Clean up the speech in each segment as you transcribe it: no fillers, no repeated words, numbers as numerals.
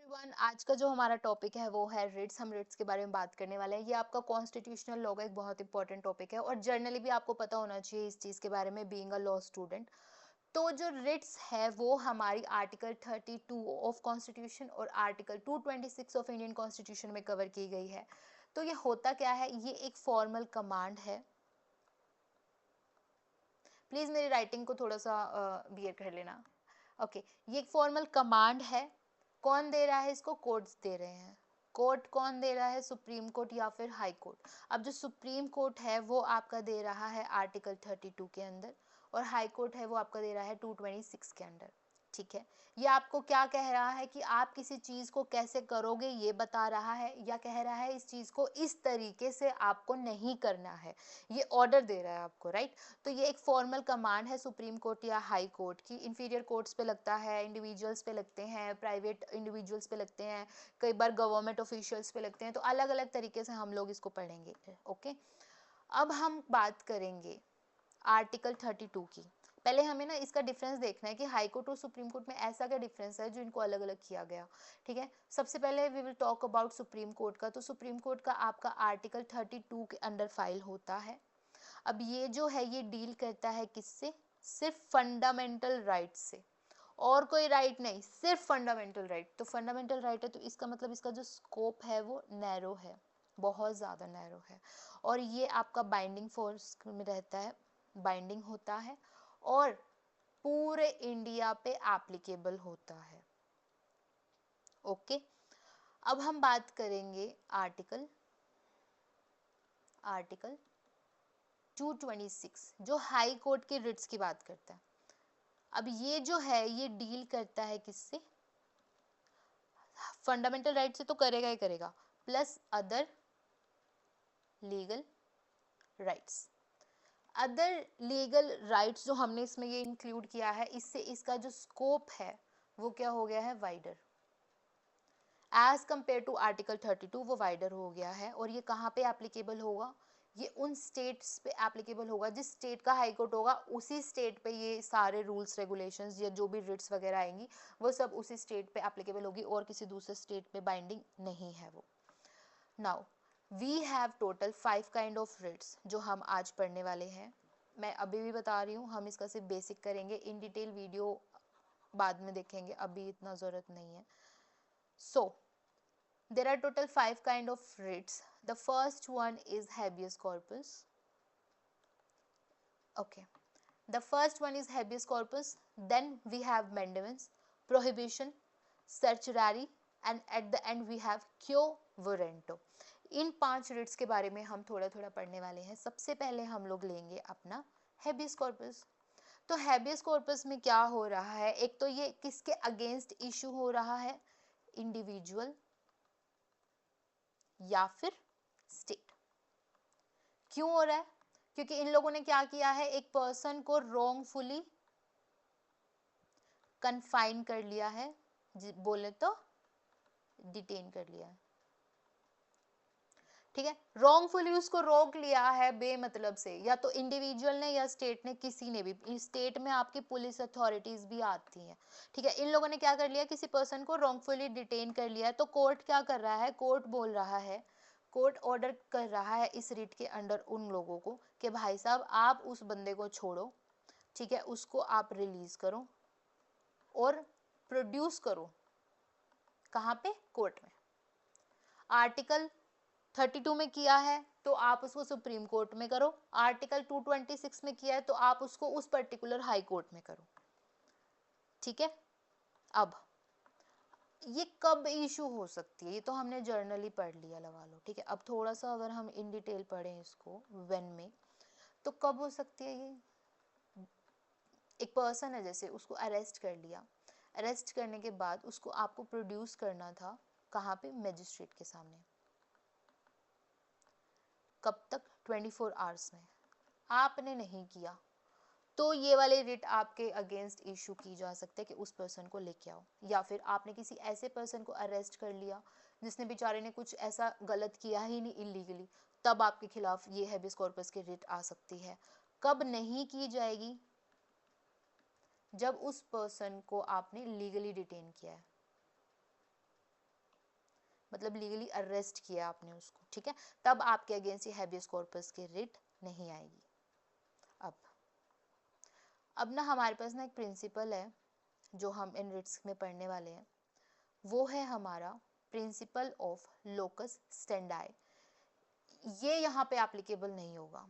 Everyone, आज का जो हमारा टॉपिक है वो है रिट्स। हम रिट्स के बारे में बात करने वाले हैं। ये आपका कॉन्स्टिट्यूशनल लॉ का एक बहुत इंपॉर्टेंट टॉपिक है और जनरली भी आपको पता होना चाहिए इस चीज़ के बारे में, बीइंग अ लॉ स्टूडेंट। तो जो रिट्स है वो हमारी आर्टिकल 32 ऑफ कॉन्स्टिट्यूशन और आर्टिकल 226 ऑफ इंडियन कॉन्स्टिट्यूशन में कवर की गई है। तो ये होता क्या है, ये एक फॉर्मल कमांड है। प्लीज़ मेरी राइटिंग को थोड़ा सा बियर कर लेना। ओके, ये एक फॉर्मल कमांड है। कौन दे रहा है इसको? कोर्ट्स दे रहे हैं। कोर्ट कौन दे रहा है? सुप्रीम कोर्ट या फिर हाई कोर्ट। अब जो सुप्रीम कोर्ट है वो आपका दे रहा है आर्टिकल 32 के अंदर, और हाई कोर्ट है वो आपका दे रहा है 226 के अंदर। ठीक है, ये आपको क्या कह रहा है कि आप किसी चीज़ को कैसे करोगे ये बता रहा है, या कह रहा है इस चीज़ को इस तरीके से आपको नहीं करना है, ये ऑर्डर दे रहा है आपको, राइट। तो ये एक फॉर्मल कमांड है सुप्रीम कोर्ट या हाई कोर्ट की। इंफीरियर कोर्ट्स पे लगता है, इंडिविजुअल्स पे लगते हैं, प्राइवेट इंडिविजुअल्स पे लगते हैं, कई बार गवर्नमेंट ऑफिशियल्स पे लगते हैं। तो अलग अलग तरीके से हम लोग इसको पढ़ेंगे। ओके, अब हम बात करेंगे आर्टिकल 32 की। पहले हमें ना इसका डिफरेंस देखना है कि हाई कोर्ट और सुप्रीम कोर्ट में ऐसा क्या डिफरेंस है जो इनको अलग अलग किया गया। ठीक है, सबसे पहले we will talk about supreme court का। तो सुप्रीम कोर्ट का आपका आर्टिकल 32 के अंडर फाइल होता है। अब ये जो है ये डील करता है किससे? सिर्फ फंडामेंटल राइट से, और कोई राइट नहीं, सिर्फ फंडामेंटल राइट। तो फंडामेंटल राइट है तो इसका मतलब इसका जो स्कोप है वो नैरो है, बहुत ज़्यादा नैरो है। और ये आपका बाइंडिंग फोर्स में रहता है, बाइंडिंग होता है, और पूरे इंडिया पे एप्लीकेबल होता है। ओके, अब हम बात करेंगे आर्टिकल आर्टिकल 226 जो हाई कोर्ट के रिट्स की बात करता है। अब ये जो है ये डील करता है किससे? फंडामेंटल राइट से तो करेगा ही करेगा, plus other legal rights. Other legal rights जो हमने इसमें ये इंक्लूड किया है, इससे इसका जो स्कोप है वो क्या हो गया है? Wider. As compare to article 32 वो वाइडर हो गया है। और ये कहाँ पे एप्लीकेबल होगा? ये उन स्टेट्स पे एप्लीकेबल होगा जिस स्टेट का हाई कोर्ट होगा, उसी स्टेट पे ये सारे रूल्स रेगुलेशंस या जो भी रिट्स वगैरह आएंगी वो सब उसी स्टेट पे एप्लीकेबल होगी, और किसी दूसरे स्टेट पे बाइंडिंग नहीं है वो। Now we have total 5 kind of writs जो हम आज पढ़ने वाले हैं। मैं अभी भी बता रही हूँ, हम इसका सिर्फ बेसिक करेंगे, इन डिटेल वीडियो बाद में देखेंगे, अभी इतना ज़रूरत नहीं है। सो there are total 5 kind of writs. The first one is habeas corpus. Okay, the first one is habeas corpus. Then we have mandamus, prohibition, certiorari, and at the end we have quo warranto. इन 5 writs के बारे में हम थोड़ा थोड़ा पढ़ने वाले हैं। सबसे पहले हम लोग लेंगे अपना हैबियस कॉर्पस। तो हैबियस कॉर्पस में क्या हो रहा है? एक तो ये किसके अगेंस्ट इशू हो रहा है? इंडिविजुअल या फिर स्टेट। क्यों हो रहा है? क्योंकि इन लोगों ने क्या किया है, एक पर्सन को रॉन्गफुली कन्फाइन कर लिया है, बोले तो डिटेन कर लिया है। ठीक है, रॉन्गफुली उसको रोक लिया है बेमतलब से, या तो इंडिविजुअल ने या स्टेट ने, किसी ने भी। स्टेट में आपकी पुलिस अथॉरिटीज भी आती हैं। ठीक है, इन लोगों ने क्या कर लिया, किसी पर्सन को रॉन्गफुली डिटेन कर लिया है। तो कोर्ट क्या कर रहा है? कोर्ट बोल रहा है, कोर्ट ऑर्डर कर रहा है इस रिट के अंडर उन लोगों को कि भाई साहब आप उस बंदे को छोड़ो, ठीक है, उसको आप रिलीज करो और प्रोड्यूस करो। कहाँ पे? कोर्ट में। आर्टिकल 32 में किया है तो आप उसको सुप्रीम कोर्ट में करो, आर्टिकल 226 में किया है तो आप उसको उस पर्टिकुलर हाई कोर्ट में करो। ठीक है, अब ये कब इशू हो सकती है? ये तो हमने जर्नली पढ़ लिया, लगा लो। ठीक है, अब थोड़ा सा अगर हम इन डिटेल पढ़ें इसको व्हेन में, तो कब हो सकती है ये? एक पर्सन है, जैसे उसको अरेस्ट कर लिया, अरेस्ट करने के बाद उसको आपको प्रोड्यूस करना था कहाँ पे? मजिस्ट्रेट के सामने। कब तक? 24 आवर्स में। आपने नहीं किया तो ये वाले रिट आपके अगेंस्ट इशू की जा सकते हैं कि उस पर्सन को लेके आओ। या फिर आपने किसी ऐसे पर्सन को अरेस्ट कर लिया जिसने बेचारे ने कुछ ऐसा गलत किया ही नहीं इलीगली, तब आपके खिलाफ ये हैबियस कॉर्पस की रिट आ सकती है। कब नहीं की जाएगी? जब उस पर्सन को आपने लीगली डिटेन किया है। मतलब लीगली अरेस्ट किया आपने उसको, ठीक है, तब आपके अगेंस्ट ये हैबियस कॉर्पस की रिट नहीं आएगी। अब ना हमारे पास ना एक प्रिंसिपल है जो हम इन रिट्स में पढ़ने वाले हैं, वो है हमारा प्रिंसिपल ऑफ लोकस स्टैंडाई। ये यहाँ पे एप्लीकेबल नहीं होगा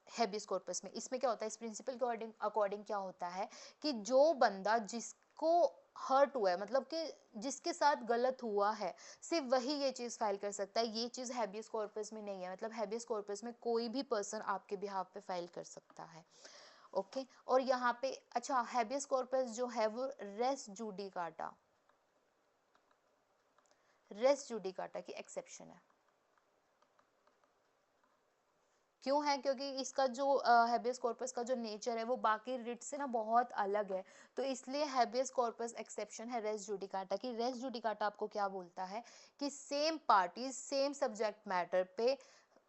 हैबियस कॉर्पस में। इसमें क्या होता है, इस प्रिंसिपल के अकॉर्डिंग क्या होता है कि जो बंदा जिसको हर्ट हुआ है, मतलब कि जिसके साथ गलत हुआ है, सिर्फ वही ये चीज फाइल कर सकता है। ये चीज हैबियस कॉर्पस में नहीं है, मतलब हैबियस कॉर्पस में कोई भी पर्सन आपके बिहाफ पे फाइल कर सकता है। ओके और यहाँ पे अच्छा हैबियस कॉर्पस जो है वो रेस जुडिकाटा की एक्सेप्शन है। क्यों है, क्योंकि इसका जो हैबियस कॉर्पस का जो नेचर है वो बाकी रिट से ना बहुत अलग है, तो इसलिए हैबियस कॉर्पस एक्सेप्शन है रेस जुडिकाटा की। रेस जुडिकाटा आपको क्या बोलता है कि same parties same subject matter पे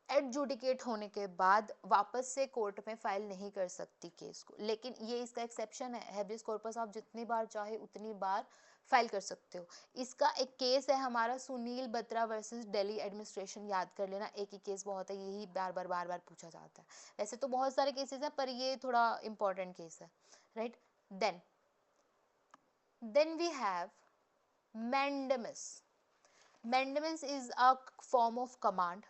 एडजुडिकेट होने के बाद वापस से कोर्ट में फाइल नहीं कर सकती केस को, लेकिन ये इसका एक्सेप्शन है। हैबियस कॉर्पस आप जितनी बार चाहे उतनी बार फाइल कर सकते हो। इसका एक केस है हमारा सुनील बत्रा वर्सेस दिल्ली एडमिनिस्ट्रेशन, याद कर लेना, एक ही केस बहुत है, यही बार बार पूछा जाता है। वैसे तो बहुत सारे केसेस हैं पर ये थोड़ा इंपॉर्टेंट केस है, right. Then we have mandamus. Mandamus is a form of command,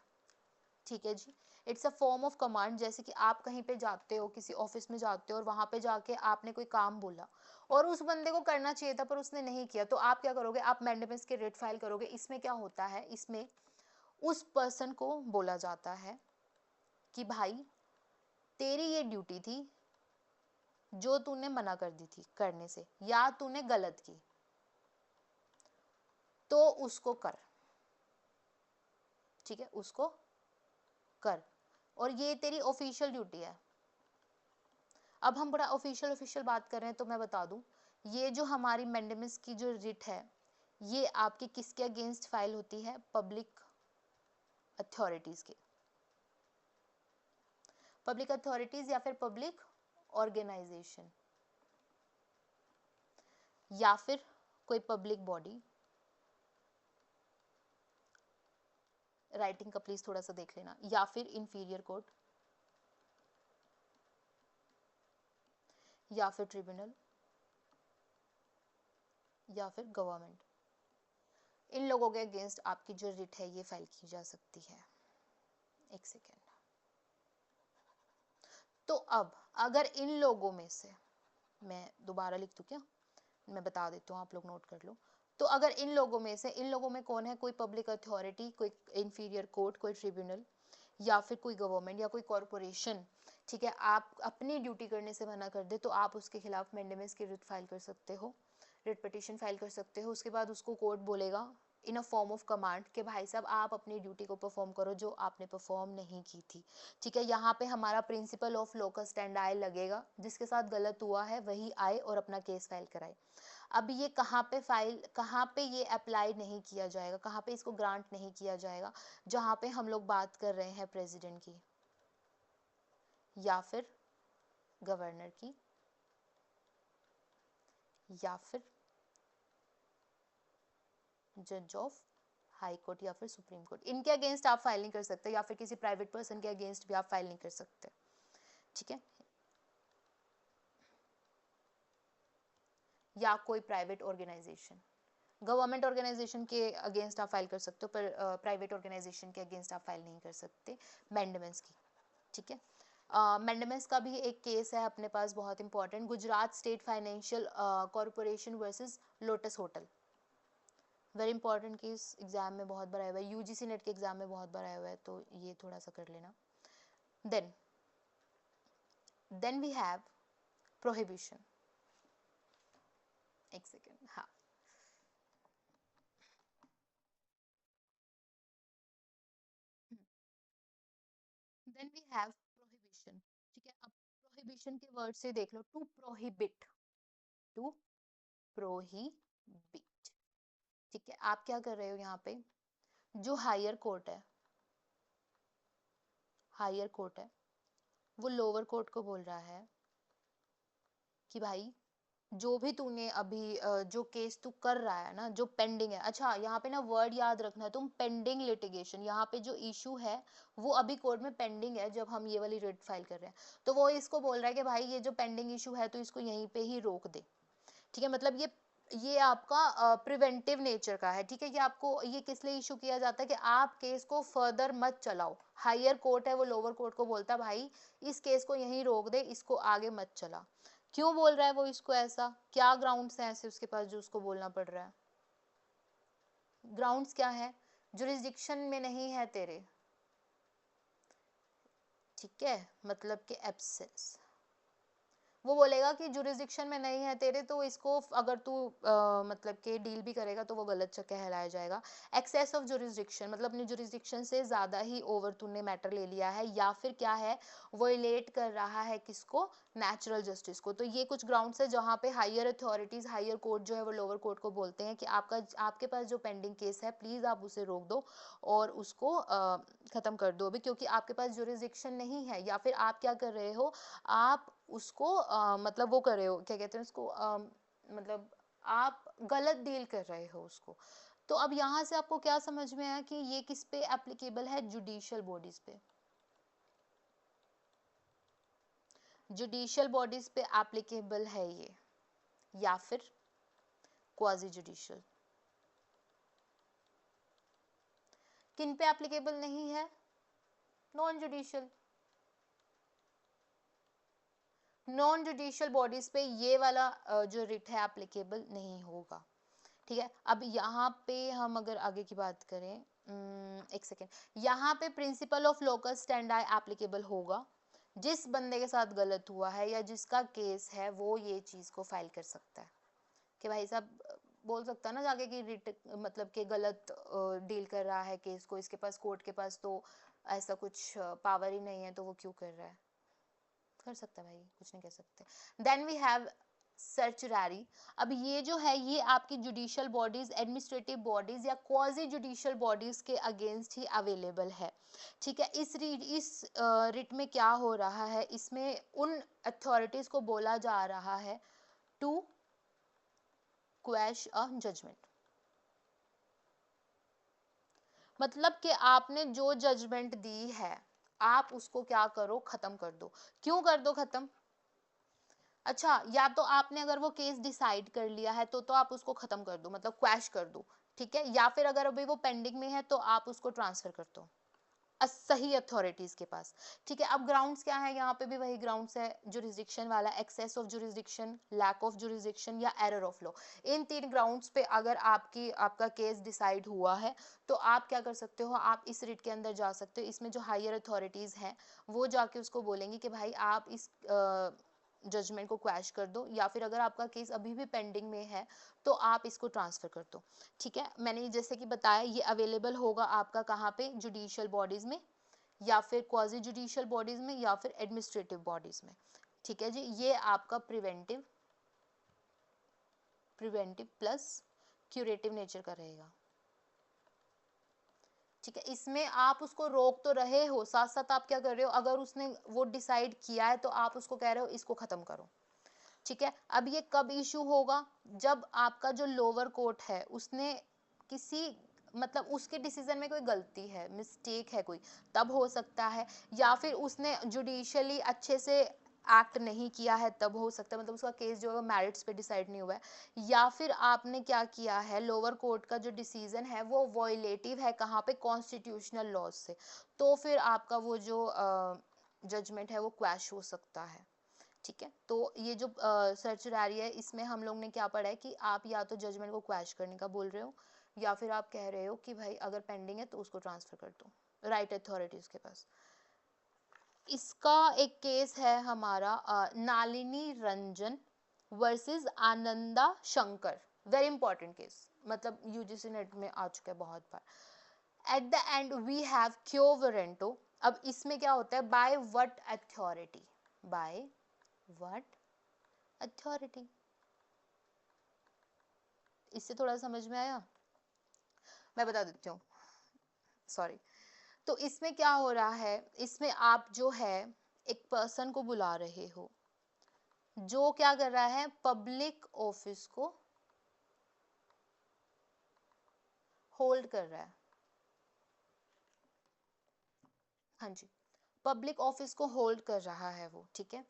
ठीक है जी। It's a form of command, जैसे कि आप कहीं पे जाते हो, किसी ऑफिस में जाते हो और वहां पे जाके आपने कोई काम बोला और उस बंदे को करना चाहिए था पर उसने नहीं किया, तो आप क्या करोगे, आप मैंडेमस के रिट फाइल करोगे। इसमें क्या होता है, इसमें उस पर्सन को बोला जाता है कि भाई तेरी ये ड्यूटी थी जो तूने मना कर दी थी करने से, या तूने गलत की, तो उसको कर, ठीक है, उसको कर, और ये तेरी ऑफिशियल ड्यूटी है। अब हम बड़ा ऑफिशियल बात कर रहे हैं तो मैं बता दूं, ये जो हमारी मैंडेमस की जो रिट है ये आपकी किसके अगेंस्ट फाइल होती है, पब्लिक अथॉरिटीज के, पब्लिक अथॉरिटीज या फिर पब्लिक ऑर्गेनाइजेशन या फिर कोई पब्लिक बॉडी। राइटिंग का प्लीज थोड़ा सा देख लेना, या फिर इंफीरियर कोर्ट या फिर ट्रिब्यूनल या फिर गवर्नमेंट, इन लोगों के अगेंस्ट आपकी जो रिट है ये फाइल की जा सकती है। एक सेकेंड। तो अब अगर इन लोगों में से, मैं दोबारा लिख दूं क्या, मैं बता देती हूँ, आप लोग नोट कर लो। तो अगर इन लोगों में से, इन लोगों में कौन है, कोई पब्लिक अथॉरिटी, कोई इंफीरियर कोर्ट, कोई ट्रिब्यूनल या फिर कोई गवर्नमेंट या कोई कॉरपोरेशन, ठीक है, आप अपनी ड्यूटी करने से मना कर दे तो आप उसके खिलाफ मैंडेमस की रिट फाइल कर सकते हो, रिट पिटीशन फाइल कर सकते हो। उसके बाद उसको कोर्ट बोलेगा इन अ फॉर्म ऑफ कमांड कि भाई साहब आप अपनी ड्यूटी को परफॉर्म करो जो आपने परफॉर्म नहीं की थी, ठीक है। यहाँ पे हमारा प्रिंसिपल ऑफ लोकस स्टैंडाई लगेगा, जिसके साथ गलत हुआ है वही आए और अपना केस फाइल कराए। अब ये कहाँ पे ये अप्लाई नहीं किया जाएगा, कहाँ पे इसको ग्रांट नहीं किया जाएगा, जहाँ पे हम लोग बात कर रहे हैं प्रेसिडेंट की या फिर गवर्नर की या फिर जज ऑफ हाई कोर्ट या फिर सुप्रीम कोर्ट, इनके अगेंस्ट आप फाइल नहीं कर सकते, या फिर किसी प्राइवेट पर्सन के अगेंस्ट भी आप फाइल नहीं कर सकते, ठीक है, या कोई प्राइवेट ऑर्गेनाइजेशन। गवर्नमेंट ऑर्गेनाइजेशन के अगेंस्ट आप फाइल कर सकते हो पर प्राइवेट ऑर्गेनाइजेशन के अगेंस्ट आप फाइल नहीं कर सकते मैंडेमस की, ठीक है। मैंडेमस का भी एक केस है अपने पास बहुत important, Gujarat state financial corporation versus lotus hotel, very important case, exam में बहुत बार आया हुआ है, यूजीसी नेट के एग्जाम में बहुत बार आया हुआ है, तो ये थोड़ा सा कर लेना। Then we have prohibition. एक सेकेंड, हाँ, देन वी हैव प्रोहिबिशन, ठीक है। अब प्रोहिबिशन के वर्ड से देख लो, टू प्रोहिबिट, टू प्रोहिबिट, ठीक है। आप क्या कर रहे हो यहाँ पे, जो हायर कोर्ट है वो लोअर कोर्ट को बोल रहा है कि भाई जो भी तूने अभी जो केस तू कर रहा है ना, जो पेंडिंग है, अच्छा यहाँ पे ना वर्ड याद रखना, तुम पेंडिंग लिटिगेशन, यहाँ पे जो इशू है वो अभी कोर्ट में पेंडिंग है जब हम ये वाली रिट फाइल कर रहे हैं, तो वो इसको बोल रहा है कि भाई ये जो पेंडिंग इशू है तो इसको यहीं पे ही रोक दे। ठीक है, मतलब ये आपका प्रिवेंटिव नेचर का है। ठीक है, ये आपको ये किस लिए इशू किया जाता है कि आप केस को फर्दर मत चलाओ। हायर कोर्ट है वो लोअर कोर्ट को बोलता है भाई इस केस को यहीं रोक दे, इसको आगे मत चला। क्यों बोल रहा है वो इसको ऐसा, क्या ग्राउंड्स हैं ऐसे उसके पास जो उसको बोलना पड़ रहा है? ग्राउंड्स क्या है? जुरिस्डिक्शन में नहीं है तेरे, ठीक है, मतलब कि एब्सेंस। वो बोलेगा कि जुरिस्डिक्शन में नहीं है तेरे, तो इसको अगर तू मतलब कि डील भी करेगा तो वो गलत कहलाया जाएगा। एक्सेस ऑफ जुरिस्डिक्शन मतलब अपनी जुरिस्डिक्शन से ज़्यादा ही ओवर तूने मैटर ले लिया है, या फिर क्या है, वोलेट कर रहा है किसको, नेचुरल जस्टिस को। तो ये कुछ ग्राउंड्स है जहाँ पे हायर अथॉरिटीज़, हायर कोर्ट जो है वो लोअर कोर्ट को बोलते हैं कि आपके पास जो पेंडिंग केस है प्लीज़ आप उसे रोक दो और उसको ख़त्म कर दो अभी, क्योंकि आपके पास जुरिस्डिक्शन नहीं है, या फिर आप क्या कर रहे हो, आप उसको मतलब वो कर रहे हो, क्या कहते हैं उसको, मतलब आप गलत डील कर रहे हो उसको। तो अब यहाँ से आपको क्या समझ में आया कि ये किस पे एप्लीकेबल है, जुडिशियल बॉडीज पे, जुडिशियल बॉडीज पे एप्लीकेबल है ये, या फिर क्वाजी जुडिशियल, किन पे एप्लीकेबल नहीं है, non judicial, non judicial bodies पे ये वाला जो रिट है एप्लीकेबल नहीं होगा। ठीक है, अब यहाँ पे हम अगर आगे की बात करें, एक सेकेंड, यहाँ पे प्रिंसिपल ऑफ लोकस स्टैंडाई एप्लीकेबल होगा। जिस बंदे के साथ गलत हुआ है या जिसका केस है वो ये चीज को फाइल कर सकता है कि भाई साहब, बोल सकता है ना जाके कि रिट मतलब कि गलत डील कर रहा है केस को, इसके पास कोर्ट के पास तो ऐसा कुछ पावर ही नहीं है तो वो क्यों कर रहा है, कर सकता है भाई, कुछ नहीं कह सकते। Then we have certiorari. अब ये जो है ये आपकी जुडिशियल बॉडीज, एडमिनिस्ट्रेटिव बॉडीज या क्वाजी जुडिशियल बॉडीज के अगेंस्ट ही अवेलेबल है। ठीक है, इस रिट में क्या हो रहा है, इसमें उन अथॉरिटीज को बोला जा रहा है टू क्वैश अ जजमेंट, मतलब कि आपने जो जजमेंट दी है आप उसको क्या करो, खत्म कर दो। क्यों कर दो खत्म? अच्छा, या तो आपने अगर वो केस डिसाइड कर लिया है तो आप उसको खत्म कर दो, मतलब क्वैश कर दो। ठीक है, या फिर अगर अभी वो पेंडिंग में है तो आप उसको ट्रांसफर कर दो सही अथॉरिटीज के पास। ठीक है, अब ग्राउंड्स क्या है, यहाँ पे भी वही ग्राउंड्स है जुरिस्डिक्शन वाला, excess of jurisdiction, lack of jurisdiction या एरर ऑफ लॉ। इन तीन ग्राउंड्स पे अगर आपका केस डिसाइड हुआ है तो आप क्या कर सकते हो, आप इस रिट के अंदर जा सकते हो। इसमें जो हायर अथॉरिटीज हैं वो जाके उसको बोलेंगे कि भाई आप इस जजमेंट को क्वैश कर दो, या फिर अगर आपका केस अभी भी पेंडिंग में है तो आप इसको ट्रांसफर कर दो। ठीक है, मैंने जैसे कि बताया ये अवेलेबल होगा आपका कहाँ पे, जुडिशियल बॉडीज में या फिर क्वाजी जुडिशियल बॉडीज में या फिर एडमिनिस्ट्रेटिव बॉडीज में। ठीक है जी, ये आपका प्रिवेंटिव प्लस क्यूरेटिव नेचर का रहेगा। ठीक है, इसमें आप उसको रोक तो रहे हो, साथ साथ आप क्या कर रहे हो, अगर उसने वो डिसाइड किया है तो आप उसको कह रहे हो इसको खत्म करो। ठीक है, अब ये कब इशू होगा, जब आपका जो लोअर कोर्ट है उसने किसी मतलब उसके डिसीजन में कोई गलती है, मिस्टेक है कोई, तब हो सकता है, या फिर उसने जुडिशियली अच्छे से एक्ट नहीं किया है तब हो सकता है, मतलब उसका केस जो है वो मेरिट्स पे डिसाइड नहीं हुआ है, या फिर आपने क्या किया है, लोअर कोर्ट का जो डिसीजन है वो वॉयलेटिव है कहाँ पे, कॉन्स्टिट्यूशनल लॉज से, तो फिर आपका वो जो जजमेंट है वो क्वैश हो सकता है। ठीक है, तो ये जो सर्चरारी है इसमें हम लोग ने क्या पढ़ा है कि आप या तो जजमेंट को क्वैश करने का बोल रहे हो, या फिर आप कह रहे हो कि भाई अगर पेंडिंग है तो उसको ट्रांसफर कर दो राइट अथॉरिटीज के पास। इसका एक केस है हमारा Nalini Ranjan versus Ananda Shankar, very important case, मतलब यूजीसी नेट में आ चुका है बहुत बार। At the end we have quo warranto. अब इसमें क्या होता है, by what authority, by what authority, इससे थोड़ा समझ में आया, मैं बता देती हूँ, सॉरी। तो इसमें क्या हो रहा है, इसमें आप जो है एक पर्सन को बुला रहे हो, जो क्या कर रहा है, पब्लिक ऑफिस को होल्ड कर रहा है। हाँ जी, पब्लिक ऑफिस को होल्ड कर रहा है वो, ठीक है।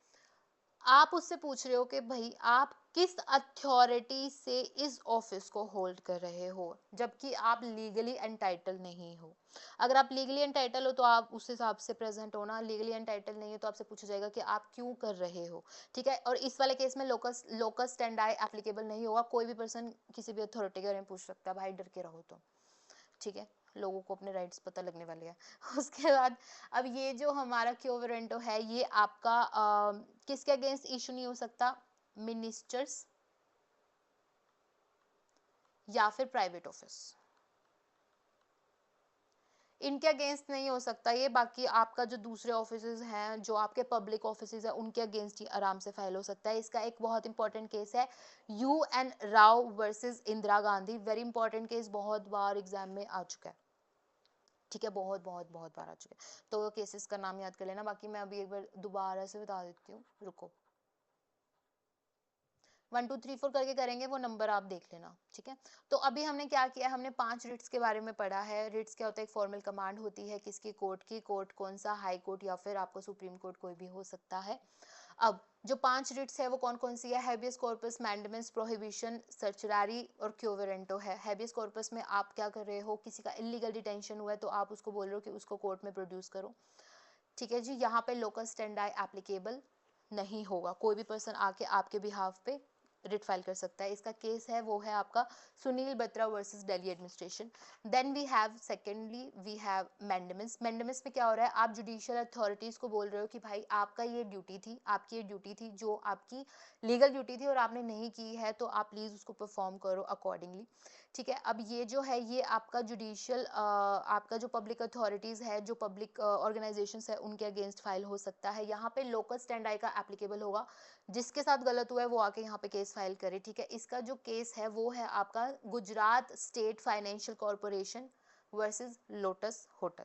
आप उससे पूछ रहे हो कि भाई आप किस अथॉरिटी से इस ऑफिस को होल्ड कर रहे हो, जबकि आप लीगली एंटाइटल नहीं हो। अगर आप लीगली एंटाइटल हो तो आप उस हिसाब से प्रेजेंट होना, लीगली एंटाइटल नहीं हो तो आपसे पूछा जाएगा कि आप क्यों कर रहे हो, ठीक है। और इस वाले केस में लोकस लोकस स्टैंडाई एप्लीकेबल नहीं होगा। कोई भी पर्सन किसी भी अथॉरिटी के बारे में पूछ सकता है, भाई डर के रहो तो, ठीक है। लोगों को अपने राइट्स पता लगने वाले हैं। उसके बाद अब ये जो हमारा क्यो वारंटो है, ये आपका किसके अगेंस्ट इशू नहीं हो सकता, मिनिस्टर्स या फिर प्राइवेट ऑफिस, इनके अगेंस्ट नहीं हो सकता ये। बाकी आपका जो दूसरे ऑफिसेज हैं, जो आपके पब्लिक ऑफिसेज हैं, उनके अगेंस्ट ही आराम से फाइल हो सकता है। इसका एक बहुत इंपॉर्टेंट केस है UN Rao versus Indira Gandhi. Very important case, बहुत बार एग्जाम में आ चुका है, ठीक है, बहुत बहुत बहुत बार आ चुके हैं। तो केसेस का नाम याद कर लेना। बाकी मैं अभी एक बार दोबारा से बता देती हूँ, रुको। 1 2 3 4 करके करेंगे, वो नंबर आप देख लेना, ठीक है। तो अभी हमने क्या किया, हमने 5 रिट्स के बारे में पढ़ा है। रिट्स क्या होता है, एक फॉर्मल कमांड होती है किसकी, कोर्ट की। कोर्ट कौन सा, हाई कोर्ट या फिर आपको सुप्रीम कोर्ट, कोई भी हो सकता है। अब जो 5 रिट्स है वो कौन कौन सी है, हैबियस कॉर्पस, मैंडेमेंस, प्रोहिबिशन, सर्चरारी और क्यो वारंटो है। हैबियस कॉर्पस में आप क्या कर रहे हो, किसी का इलीगल डिटेंशन हुआ है तो आप उसको बोल रहे हो कि उसको कोर्ट में प्रोड्यूस करो, ठीक है जी। यहाँ पे लोकस स्टैंडाई एप्लीकेबल नहीं होगा, कोई भी पर्सन आके आपके बिहाफ पे रिट फाइल कर सकता है। इसका केस है वो है आपका Sunil Batra versus Delhi administration. Then we have secondly we have mandamus. Mandamus में क्या हो रहा है, आप जुडिशियल अथॉरिटीज को बोल रहे हो कि भाई आपका ये ड्यूटी थी, आपकी ये ड्यूटी थी जो आपकी लीगल ड्यूटी थी और आपने नहीं की है, तो आप प्लीज उसको परफॉर्म करो अकॉर्डिंगली, ठीक है। अब ये जो है ये आपका जुडिशियल आपका जो पब्लिक अथॉरिटीज है, जो पब्लिक ऑर्गेनाइजेशंस है, उनके अगेंस्ट फाइल हो सकता है। यहाँ पे लोकल स्टैंड आई का एप्लीकेबल होगा, जिसके साथ गलत हुआ है वो आके यहाँ पे केस फाइल करे, ठीक है। इसका जो केस है वो है आपका Gujarat state financial corporation versus lotus hotel.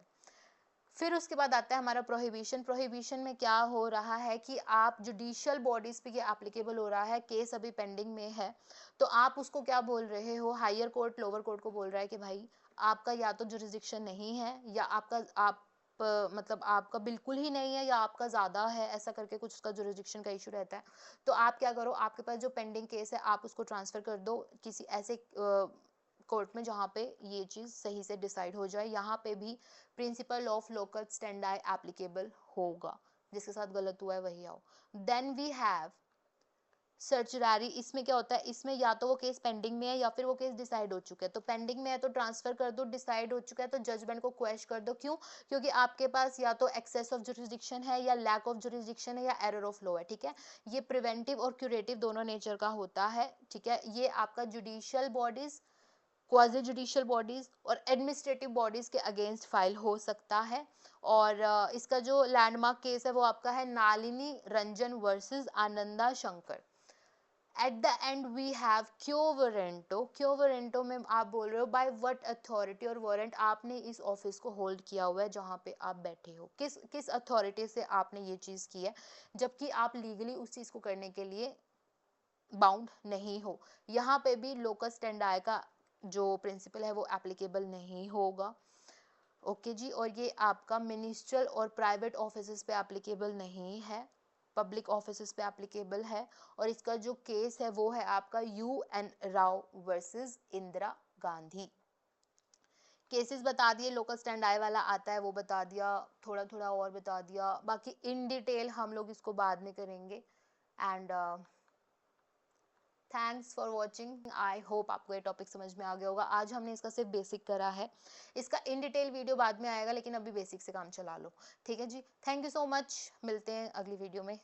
फिर उसके बाद आता है हमारा प्रोहिबिशन। प्रोहिबिशन में क्या हो रहा है कि आप जुडिशियल बॉडीज पे ये एप्लीकेबल हो रहा है, केस अभी पेंडिंग में है, तो आप उसको क्या बोल रहे हो, हायर कोर्ट लोअर कोर्ट को बोल रहा है कि भाई आपका या तो जुरिस्डिक्शन नहीं है, या आपका आप मतलब आपका बिल्कुल ही नहीं है, या आपका ज्यादा है, ऐसा करके कुछ उसका जुरिस्डिक्शन का इशू रहता है। तो आप क्या करो, आपके पास जो पेंडिंग केस है आप उसको ट्रांसफर कर दो किसी ऐसे कोर्ट में जहाँ पे ये चीज सही से डिसाइड हो जाए। यहाँ पे भी principle of locus standi applicable होगा, जिसके साथ गलत हुआ है वही आओ। Then we have certiorari. इसमें क्या होता है, इसमें या तो वो केस पेंडिंग में है या फिर वो केस डिसाइड हो चुका है। तो पेंडिंग में है तो ट्रांसफर कर दो, डिसाइड हो चुका है तो जजमेंट को क्वेश कर दो। क्यों, क्योंकि आपके पास या तो एक्सेस ऑफ जुरिस्डिक्शन है, या लैक ऑफ जुरिस्डिक्शन है, या एरर ऑफ लॉ है, ठीक है। ये प्रिवेंटिव और क्यूरेटिव दोनों नेचर का होता है, ठीक है। ये आपका judicial bodies, quasi judicial bodies और एडमिनिस्ट्रेटिव बॉडीज के अगेंस्ट फाइल हो सकता है। और इसका जो लैंडमार्क केस है वो आपका है Nalini Ranjan versus Ananda Shankar. At the end we have quo warranto. Quo warranto में आप बोल रहे हो बाय व्हाट अथॉरिटी और वारंट आपने इस ऑफिस को होल्ड किया हुआ है जहां पे आप बैठे हो, किस किस अथॉरिटी से आपने ये चीज की है, जबकि आप लीगली उस चीज को करने के लिए बाउंड नहीं हो। यहाँ पे भी लोकस स्टैंडाई का जो प्रिंसिपल है वो एप्लीकेबल नहीं होगा, ओके जी। और ये आपका मिनिस्ट्रियल और प्राइवेट ऑफिसेज पे एप्लीकेबल नहीं है, पब्लिक ऑफिसेज पे एप्लीकेबल है। और इसका जो केस है वो है आपका UN Rao versus Indira Gandhi. Cases बता दिए, लोकल स्टैंड आई वाला आता है वो बता दिया, थोड़ा थोड़ा और बता दिया, बाकी इन डिटेल हम लोग इसको बाद में करेंगे। And thanks for watching. I hope आपको ये टॉपिक समझ में आ गया होगा। आज हमने इसका सिर्फ बेसिक करा है, इसका इन डिटेल वीडियो बाद में आएगा, लेकिन अभी बेसिक से काम चला लो, ठीक है जी। थैंक यू सो मच, मिलते हैं अगली वीडियो में।